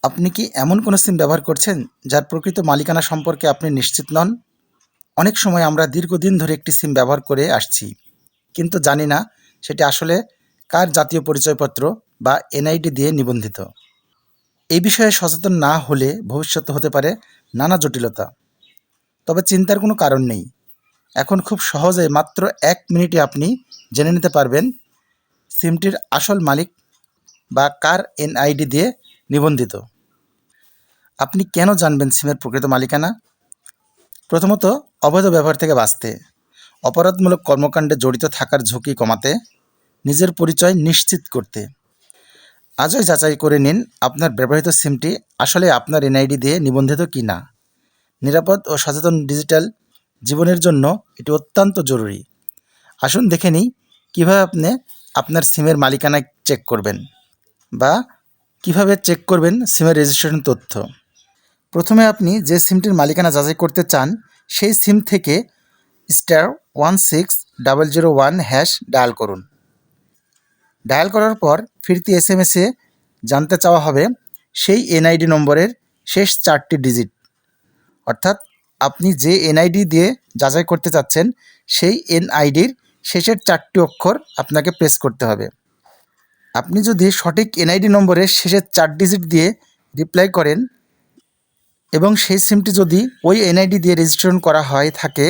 আপনি কি এমন কোনো সিম ব্যবহার করছেন যার প্রকৃত মালিকানা সম্পর্কে আপনি নিশ্চিত নন? অনেক সময় আমরা দীর্ঘদিন ধরে একটি সিম ব্যবহার করে আসছি, কিন্তু জানি না সেটি আসলে কার জাতীয় পরিচয়পত্র বা এনআইডি দিয়ে নিবন্ধিত। এই বিষয়ে সচেতন না হলে ভবিষ্যতে হতে পারে নানা জটিলতা। তবে চিন্তার কোনো কারণ নেই। এখন খুব সহজে মাত্র 1 মিনিটে আপনি জেনে নিতে পারবেন সিমটির আসল মালিক বা কার এনআইডি দিয়ে নিবন্ধিত। আপনি কেন জানবেন সিমের প্রকৃত মালিকানা? প্রথমত, অবৈধ ব্যবহার থেকে বাঁচতে, অপরাধমূলক কর্মকাণ্ডে জড়িত থাকার ঝুঁকি কমাতে, নিজের পরিচয় নিশ্চিত করতে। আজই যাচাই করে নিন আপনার ব্যবহৃত সিমটি আসলে আপনার এনআইডি দিয়ে নিবন্ধিত কি না। নিরাপদ ও সচেতন ডিজিটাল জীবনের জন্য এটি অত্যন্ত জরুরি। আসুন দেখে নিই কীভাবে আপনি আপনার সিমের মালিকানা চেক করবেন বা কিভাবে চেক করবেন সিমের রেজিস্ট্রেশন তথ্য। প্রথমে আপনি যে সিমটির মালিকানা যাচাই করতে চান সেই সিম থেকে *16001# ডায়াল করুন। ডায়াল করার পর ফিরতি এসএমএসে জানতে চাওয়া হবে সেই এনআইডি নম্বরের শেষ 4টি ডিজিট, অর্থাৎ আপনি যে এনআইডি দিয়ে যাচাই করতে চাচ্ছেন সেই এনআইডির শেষের 4টি অক্ষর আপনাকে প্রেস করতে হবে। আপনি যদি সঠিক এনআইডি নম্বরের শেষের 4 ডিজিট দিয়ে রিপ্লাই করেন এবং সেই সিমটি যদি ওই এনআইডি দিয়ে রেজিস্ট্রেশন করা হয় থাকে,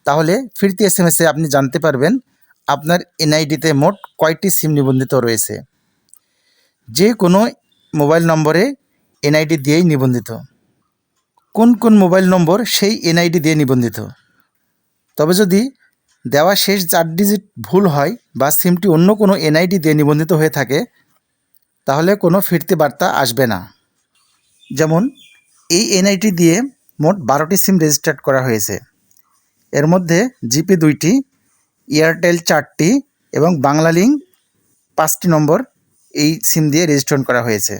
তাহলে ফিরতি এসএমএসে আপনি জানতে পারবেন আপনার এনআইডিতে মোট কয়টি সিম নিবন্ধিত রয়েছে। যে কোনো মোবাইল নম্বরে এনআইডি দিয়েই নিবন্ধিত। কোন কোন মোবাইল নম্বর সেই এনআইডি দিয়ে নিবন্ধিত। তবে যদি দেওয়া শেষ 4 ডিজিট ভুল হয় বা সিমটি অন্য কোনো এনআইডি দিয়ে নিবন্ধিত হয়ে থাকে, তাহলে কোনো ফিরতি বার্তা আসবে না। যেমন এই এনআইডি দিয়ে মোট 12টি সিম রেজিস্টার্ড করা হয়েছে। এর মধ্যে জিপি 2টি, এয়ারটেল 4টি এবং বাংলালিংক 5টি নম্বর এই সিম দিয়ে রেজিস্ট্রেশন করা হয়েছে।